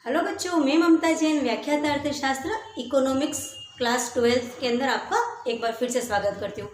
Hello बच्चों, मैं ममता जैन व्याख्याता अर्थशास्त्र इकोनॉमिक्स क्लास 12 के अंदर आपका एक बार फिर से स्वागत करती हूँ।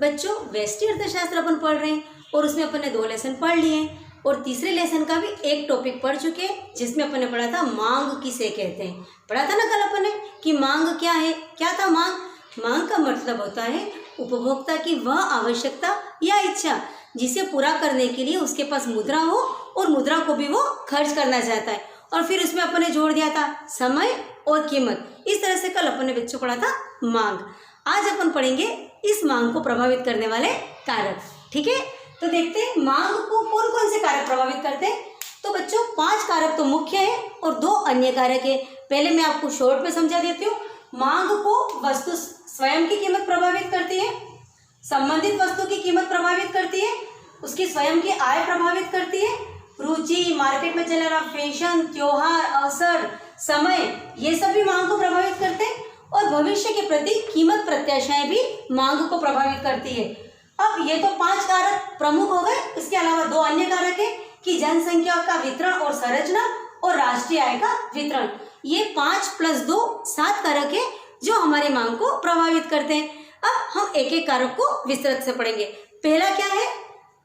बच्चों, व्यष्टि अर्थशास्त्र अपन पढ़ रहे हैं और उसमें अपन ने 2 लेसन पढ़ लिए हैं और तीसरे लेसन का भी एक टॉपिक पढ़ चुके हैं जिसमें अपन ने पढ़ा था मांग किसे कहते हैं। पढ़ा था ना कल अपन ने कि मांग क्या है। क्या था मांग? मांग का मतलब होता है उपभोक्ता की वह आवश्यकता या इच्छा जिसे पूरा करने के लिए उसके पास मुद्रा हो और मुद्रा को भी वो खर्च करना चाहता है। और फिर उसमें अपन ने जोड़ दिया था समय और कीमत। इस तरह से कल अपन ने बच्चों पढ़ा था मांग। आज अपन पढ़ेंगे इस मांग को प्रभावित करने वाले कारक। ठीक है, तो देखते हैं मांग को कौन कौन से कारक प्रभावित करते हैं। तो बच्चों 5 कारक तो मुख्य है और 2 अन्य कारक है। पहले मैं आपको शॉर्ट में समझा देती हूँ। मांग को वस्तु स्वयं की कीमत प्रभावित करती है, संबंधित वस्तु की कीमत प्रभावित करती है, उसकी स्वयं की आय प्रभावित करती है, रुचि, मार्केट में चल रहा फैशन, त्योहार, अवसर, समय, ये सब भी मांग को प्रभावित करते हैं और भविष्य के प्रति कीमत प्रत्याशाएं भी मांग को प्रभावित करती है। अब ये तो 5 कारक प्रमुख हो गए। इसके अलावा 2 अन्य कारक है कि जनसंख्या का वितरण और संरचना और राष्ट्रीय आय का वितरण। ये 5 + 2 7 कारक है जो हमारी मांग को प्रभावित करते हैं। अब हम एक एक कारक को विस्तृत से पढ़ेंगे। पहला क्या है?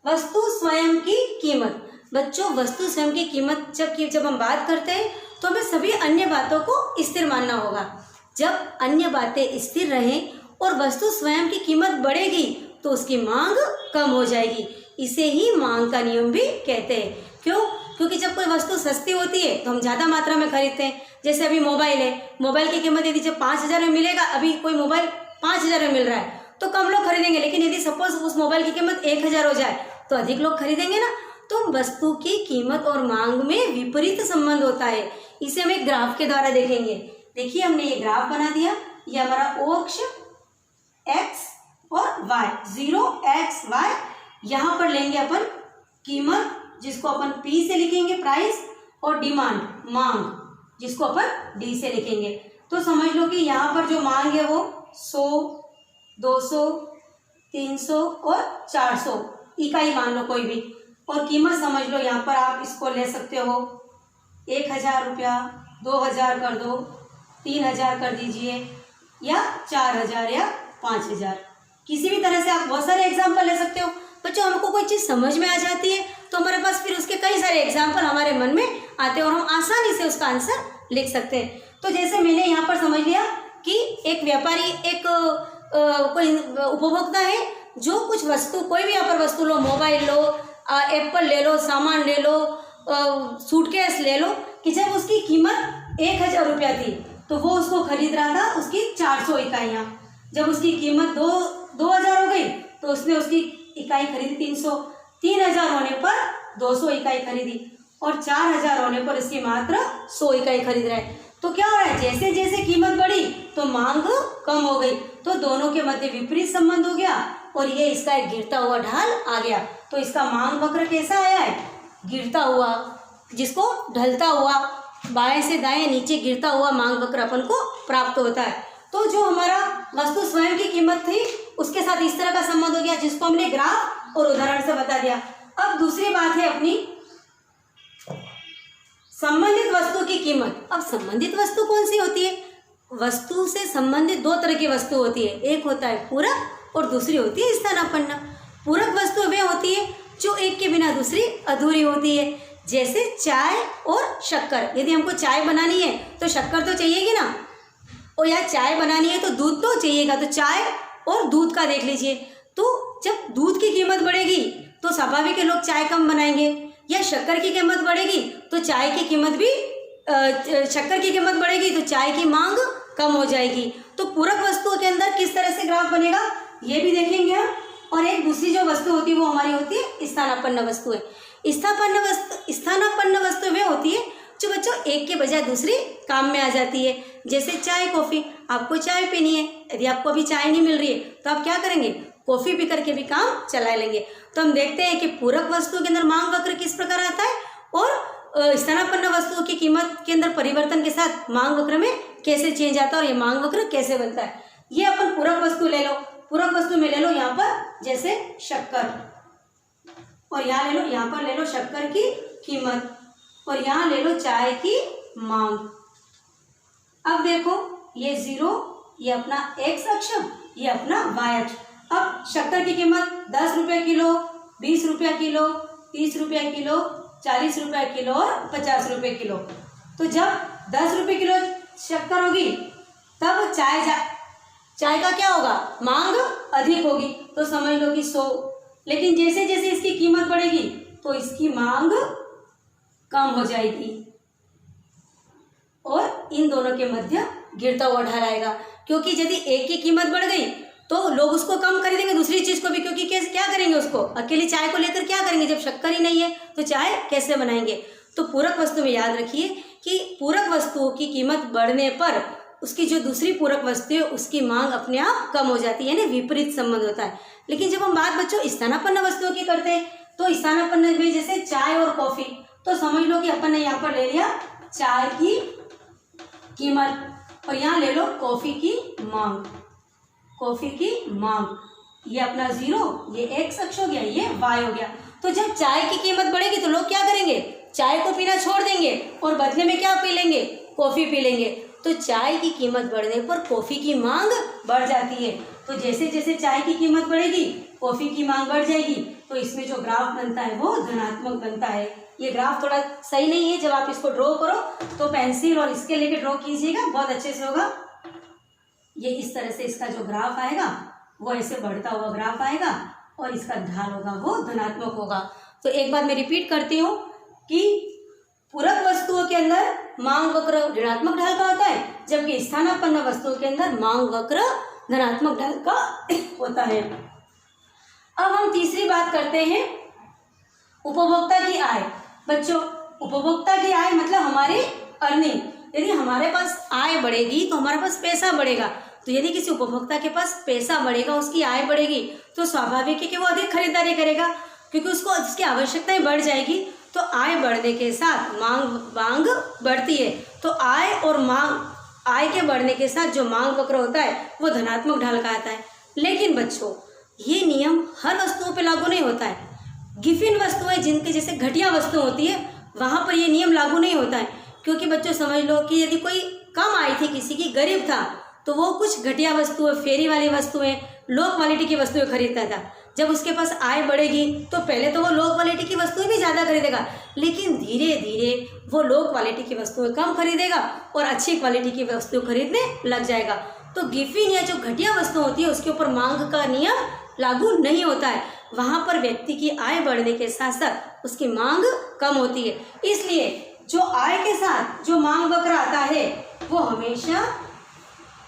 वस्तु स्वयं की कीमत। बच्चों, वस्तु स्वयं की कीमत जब हम बात करते हैं तो हमें सभी अन्य बातों को स्थिर मानना होगा। जब अन्य बातें स्थिर रहें और वस्तु स्वयं की कीमत बढ़ेगी तो उसकी मांग कम हो जाएगी। इसे ही मांग का नियम भी कहते हैं। क्यों? क्योंकि जब कोई वस्तु सस्ती होती है तो हम ज़्यादा मात्रा में खरीदते हैं। जैसे अभी मोबाइल है, मोबाइल की कीमत यदि जब 5,000 में मिलेगा, अभी कोई मोबाइल 5,000 में मिल रहा है तो कम लोग खरीदेंगे। लेकिन यदि सपोज उस मोबाइल की कीमत 1,000 हो जाए तो अधिक लोग खरीदेंगे ना। तो वस्तु की कीमत और मांग में विपरीत संबंध होता है। इसे हम एक ग्राफ के द्वारा देखेंगे। देखिए, हमने ये ग्राफ बना दिया। ये हमारा O अक्ष x और y, 0 x y। यहाँ पर लेंगे अपन कीमत जिसको अपन P से लिखेंगे प्राइस, और डिमांड मांग जिसको अपन D से लिखेंगे। तो समझ लो कि यहाँ पर जो मांग है वो 100, 200, 300 और 400 इकाई मान लो कोई भी। और कीमत समझ लो, यहाँ पर आप इसको ले सकते हो 1,000 रुपया, 2,000 कर दो, 3,000 कर दीजिए, या 4,000 या 5,000। किसी भी तरह से आप बहुत सारे एग्जाम्पल ले सकते हो। बच्चों, हमको कोई चीज़ समझ में आ जाती है तो हमारे पास फिर उसके कई सारे एग्जाम्पल हमारे मन में आते हैं और हम आसानी से उसका आंसर लिख सकते हैं। तो जैसे मैंने यहाँ पर समझ लिया कि एक व्यापारी, कोई उपभोक्ता है जो कुछ वस्तु, कोई भी यहाँ पर वस्तु लो, मोबाइल लो, एप्पल ले लो, सामान ले लो, सूटकेस ले लो, कि जब उसकी कीमत 1,000 रुपया थी तो वो उसको खरीद रहा था उसकी 400 इकाइयाँ। जब उसकी कीमत 2,000 हो गई तो उसने उसकी इकाई खरीदी 300। 3,000 होने पर 200 इकाई खरीदी और 4,000 होने पर इसकी मात्र 100 इकाई खरीद रहा है। तो क्या हो रहा है? जैसे जैसे कीमत बढ़ी तो मांग कम हो गई। तो दोनों के मध्य विपरीत संबंध हो गया और ये इसका एक गिरता हुआ ढाल आ गया। तो इसका मांग वक्र कैसा आया है? गिरता हुआ, जिसको ढलता हुआ, बाएं से दाएं नीचे गिरता हुआ मांग वक्र अपन को प्राप्त होता है। तो जो हमारा वस्तु स्वयं की कीमत थी उसके साथ इस तरह का संबंध हो गया जिसको हमने ग्राफ और उदाहरण से बता दिया। अब दूसरी बात है अपनी संबंधित वस्तु की कीमत। अब संबंधित वस्तु कौन सी होती है? वस्तु से संबंधित 2 तरह की वस्तु होती है। एक होता है पूरक और दूसरी होती है स्थानापन्न। पूरक वस्तु वे होती है जो एक के बिना दूसरी अधूरी होती है। जैसे चाय और शक्कर। यदि हमको चाय बनानी है तो शक्कर तो चाहिएगी ना, और या चाय बनानी है तो दूध तो चाहिएगा। तो चाय और दूध का देख लीजिए। तो जब दूध की कीमत बढ़ेगी तो स्वाभाविक है लोग चाय कम बनाएंगे, या शक्कर की कीमत बढ़ेगी तो चाय की कीमत भी शक्कर की कीमत बढ़ेगी तो चाय की मांग कम हो जाएगी। तो पूरक वस्तुओं के अंदर किस तरह से ग्राफ बनेगा ये भी देखेंगे हम। और एक दूसरी जो वस्तु होती है वो हमारी होती है स्थानापन्न वस्तुएं। स्थानापन्न वस्तु वे होती है जो बच्चों एक के बजाय दूसरी काम में आ जाती है। जैसे चाय, कॉफ़ी। आपको चाय पीनी है, यदि आपको अभी चाय नहीं मिल रही है तो आप क्या करेंगे? कॉफ़ी पी करके भी काम चला लेंगे। तो हम देखते हैं कि पूरक वस्तुओं के अंदर मांग वक्र किस प्रकार आता है और स्थानापन्न वस्तुओं की कीमत के अंदर परिवर्तन के साथ मांग वक्र में कैसे चेंज आता है और ये मांग वक्र कैसे बनता है। ये अपन पूरक वस्तु ले लो। पूरक वस्तु में ले लो यहाँ पर जैसे शक्कर, और यहाँ ले लो, यहाँ पर ले लो शक्कर की कीमत, और यहाँ ले लो चाय की मांग। अब देखो ये 0, ये अपना x अक्ष, ये अपना y अक्ष। अब शक्कर की कीमत 10 रुपये किलो, 20 रुपया किलो, 30 रुपया किलो, 40 रुपया किलो और 50 रुपये किलो। तो जब 10 रुपये किलो शक्कर होगी तब चाय का क्या होगा, मांग अधिक होगी, तो समझ लो कि 100। लेकिन जैसे जैसे इसकी कीमत बढ़ेगी तो इसकी मांग कम हो जाएगी और इन दोनों के मध्य गिरता हुआ ढाल आएगा। क्योंकि यदि एक की कीमत बढ़ गई तो लोग उसको कम खरीदेंगे दूसरी चीज को भी, क्योंकि क्या करेंगे, उसको अकेली चाय को लेकर क्या करेंगे, जब शक्कर ही नहीं है तो चाय कैसे बनाएंगे। तो पूरक वस्तु में याद रखिए कि पूरक वस्तुओं की कीमत बढ़ने पर उसकी जो दूसरी पूरक वस्तु है उसकी मांग अपने आप कम हो जाती है, यानी विपरीत संबंध होता है। लेकिन जब हम बात बच्चों स्थानापन्न वस्तुओं की करते हैं तो स्थानापन्न में जैसे चाय और कॉफी, तो समझ लो कि अपन ने यहाँ पर ले लिया चाय की कीमत और यहाँ ले लो कॉफी की मांग। कॉफी की मांग ये अपना 0, ये x अक्ष हो गया, ये y हो गया। तो जब चाय की कीमत बढ़ेगी तो लोग क्या करेंगे, चाय को पीना छोड़ देंगे और बदले में क्या पी लेंगे, कॉफी पी लेंगे। तो चाय की कीमत बढ़ने पर कॉफी की मांग बढ़ जाती है। तो जैसे जैसे चाय की कीमत बढ़ेगी कॉफी की मांग बढ़ जाएगी। तो इसमें जो ग्राफ बनता है वो धनात्मक बनता है। ये ग्राफ थोड़ा सही नहीं है, जब आप इसको ड्रॉ करो तो पेंसिल और इसके लेके ड्रॉ कीजिएगा, बहुत अच्छे से होगा। ये इस तरह से इसका जो ग्राफ आएगा वो ऐसे बढ़ता हुआ ग्राफ आएगा और इसका ढाल होगा वो धनात्मक होगा। तो एक बार मैं रिपीट करती हूँ कि पूरक वस्तुओं के अंदर मांग वक्र ऋणात्मक ढाल का होता है, जबकि स्थानापन्न वस्तुओं के अंदर मांग वक्र धनात्मक ढाल का होता है। अब हम तीसरी बात करते हैं उपभोक्ता की आय। बच्चों उपभोक्ता की आय मतलब हमारी अर्निंग। यदि हमारे पास आय बढ़ेगी तो हमारे पास पैसा बढ़ेगा। तो यदि किसी उपभोक्ता के पास पैसा बढ़ेगा, उसकी आय बढ़ेगी, तो स्वाभाविक है कि वो अधिक खरीदारी करेगा, क्योंकि उसको उसकी आवश्यकताएं बढ़ जाएगी। तो आय बढ़ने के साथ मांग बढ़ती है। तो आय के बढ़ने के साथ जो मांग वक्र होता है वो धनात्मक ढाल का आता है। लेकिन बच्चों ये नियम हर वस्तुओं पे लागू नहीं होता है। गिफिन वस्तुएं जिनके जैसे घटिया वस्तु होती है वहां पर ये नियम लागू नहीं होता है। क्योंकि बच्चों समझ लो कि यदि कोई कम आय थी, किसी की गरीब था, तो वो कुछ घटिया वस्तुएं, फेरी वाली वस्तुएं, लो क्वालिटी की वस्तुएं खरीदता था। जब उसके पास आय बढ़ेगी तो पहले तो वो लो क्वालिटी की वस्तुएं भी ज़्यादा खरीदेगा, लेकिन धीरे धीरे वो लो क्वालिटी की वस्तुएं कम खरीदेगा और अच्छी क्वालिटी की वस्तुएं खरीदने लग जाएगा। तो गिफिन या जो घटिया वस्तु होती है उसके ऊपर मांग का नियम लागू नहीं होता है। वहाँ पर व्यक्ति की आय बढ़ने के साथ साथ उसकी मांग कम होती है। इसलिए जो आय के साथ जो मांग वक्र आता है वो हमेशा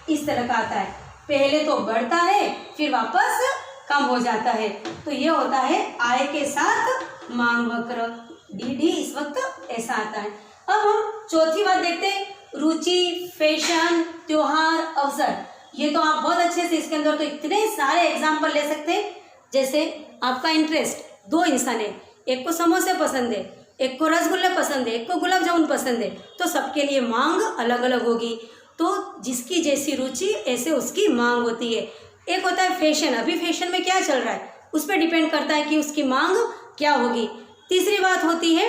इस तरह का आता है, पहले तो बढ़ता है फिर वापस कम हो जाता है। तो ये होता है आय के साथ मांग वक्र। डी इस वक्त ऐसा आता है। अब हम चौथी बात देखते हैं, रुचि, फैशन, त्योहार, अवसर। ये तो आप बहुत अच्छे से इसके अंदर तो इतने सारे एग्जाम्पल ले सकते हैं। जैसे आपका इंटरेस्ट, 2 इंसान है, एक को समोसे पसंद है, एक को रसगुल्ले पसंद है, एक को गुलाब जामुन पसंद है, तो सबके लिए मांग अलग अलग होगी। तो जिसकी जैसी रुचि ऐसे उसकी मांग होती है। एक होता है फैशन, अभी फैशन में क्या चल रहा है उस पर डिपेंड करता है कि उसकी मांग क्या होगी। तीसरी बात होती है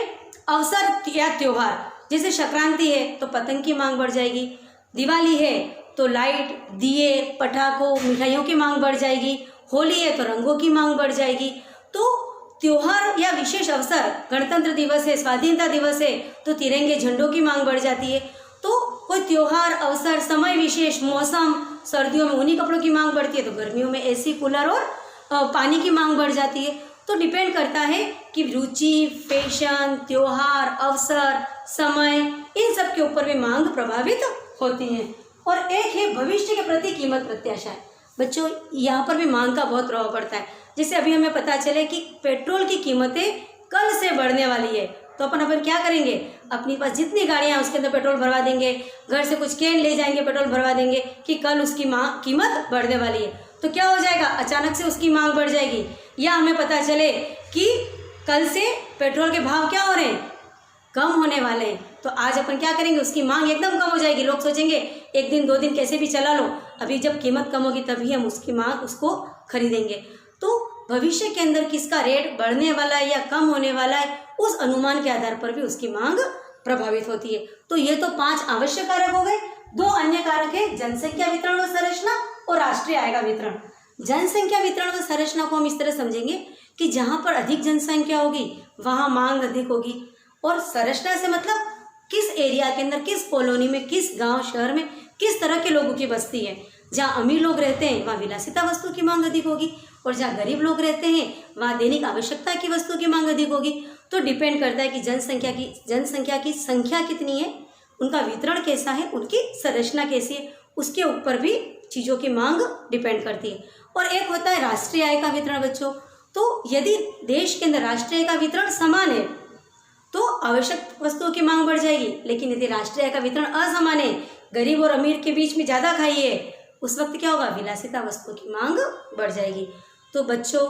अवसर या त्योहार। जैसे संक्रांति है तो पतंग की मांग बढ़ जाएगी, दिवाली है तो लाइट, दिए, पटाखों, मिठाइयों की मांग बढ़ जाएगी, होली है तो रंगों की मांग बढ़ जाएगी। तो त्योहार या विशेष अवसर, गणतंत्र दिवस है, स्वाधीनता दिवस है, तो तिरंगे झंडों की मांग बढ़ जाती है। तो कोई त्योहार, अवसर, समय विशेष, मौसम, सर्दियों में ऊनी कपड़ों की मांग बढ़ती है तो गर्मियों में एसी, कूलर और पानी की मांग बढ़ जाती है। तो डिपेंड करता है कि रुचि, फैशन, त्योहार, अवसर, समय, इन सब के ऊपर भी मांग प्रभावित होती है। और एक है भविष्य के प्रति कीमत प्रत्याशा। बच्चों यहाँ पर भी मांग का बहुत प्रभाव पड़ता है। जैसे अभी हमें पता चले कि पेट्रोल की कीमतें कल से बढ़ने वाली है, तो अपन क्या करेंगे, अपनी पास जितनी गाड़ियाँ उसके अंदर पेट्रोल भरवा देंगे, घर से कुछ कैन ले जाएंगे, पेट्रोल भरवा देंगे कि कल उसकी कीमत बढ़ने वाली है। तो क्या हो जाएगा, अचानक से उसकी मांग बढ़ जाएगी। या हमें पता चले कि कल से पेट्रोल के भाव क्या हो रहे हैं, कम होने वाले हैं, तो आज अपन क्या करेंगे, उसकी मांग एकदम कम हो जाएगी। लोग सोचेंगे 1 दिन 2 दिन कैसे भी चला लो, अभी जब कीमत कम होगी तभी हम उसको खरीदेंगे। तो भविष्य के अंदर किसका रेट बढ़ने वाला है या कम होने वाला है, उस अनुमान के आधार पर भी उसकी मांग प्रभावित होती है। तो ये तो 5 आवश्यक कारक हो गए। 2 अन्य कारक है, जनसंख्या वितरण व संरचना और राष्ट्रीय आय का वितरण। जनसंख्या वितरण व संरचना को हम इस तरह समझेंगे कि जहाँ पर अधिक जनसंख्या होगी वहाँ मांग अधिक होगी, और संरचना से मतलब किस एरिया के अंदर, किस कॉलोनी में, किस गांव शहर में किस तरह के लोगों की बस्ती है। जहाँ अमीर लोग रहते हैं वहाँ विलासिता वस्तु की मांग अधिक होगी, और जहाँ गरीब लोग रहते हैं वहाँ दैनिक आवश्यकता की वस्तु की मांग अधिक होगी। तो डिपेंड करता है कि जनसंख्या की संख्या कितनी है, उनका वितरण कैसा है, उनकी संरचना कैसी है, उसके ऊपर भी चीज़ों की मांग डिपेंड करती है। और एक होता है राष्ट्रीय आय का वितरण बच्चों। तो यदि देश के अंदर राष्ट्रीय आय का वितरण समान है तो आवश्यक वस्तुओं की मांग बढ़ जाएगी, लेकिन यदि राष्ट्रीय आय का वितरण असमान है, गरीब और अमीर के बीच में ज़्यादा खाइए, उस वक्त क्या होगा, विलासिता वस्तुओं की मांग बढ़ जाएगी। तो बच्चों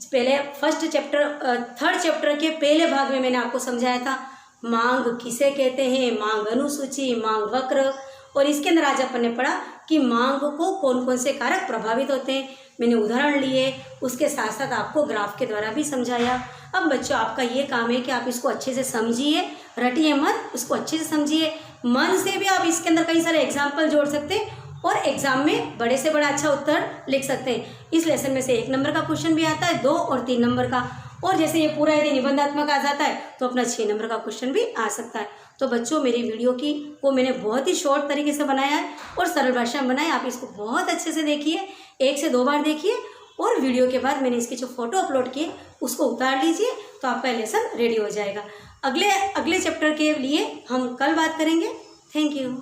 पहले थर्ड चैप्टर के पहले भाग में मैंने आपको समझाया था मांग किसे कहते हैं, मांग अनुसूची, मांग वक्र, और इसके अंदर आज अपन ने पढ़ा कि मांग को कौन कौन से कारक प्रभावित होते हैं। मैंने उदाहरण लिए, उसके साथ साथ आपको ग्राफ के द्वारा भी समझाया। अब बच्चों आपका ये काम है कि आप इसको अच्छे से समझिए, रटिए मत, उसको अच्छे से समझिए, मन से भी आप इसके अंदर कई सारे एग्जाम्पल जोड़ सकते हैं और एग्जाम में बड़े से बड़ा अच्छा उत्तर लिख सकते हैं। इस लेसन में से 1 नंबर का क्वेश्चन भी आता है, 2 और 3 नंबर का, और जैसे ये पूरा यदि निबंधात्मक आ जाता है तो अपना 6 नंबर का क्वेश्चन भी आ सकता है। तो बच्चों मेरी वीडियो को मैंने बहुत ही शॉर्ट तरीके से बनाया है और सरल भाषा में बनाया। आप इसको बहुत अच्छे से देखिए, 1 से 2 बार देखिए, और वीडियो के बाद मैंने इसके जो फोटो अपलोड किए उसको उतार लीजिए, तो आपका लेसन रेडी हो जाएगा। अगले चैप्टर के लिए हम कल बात करेंगे। Thank you.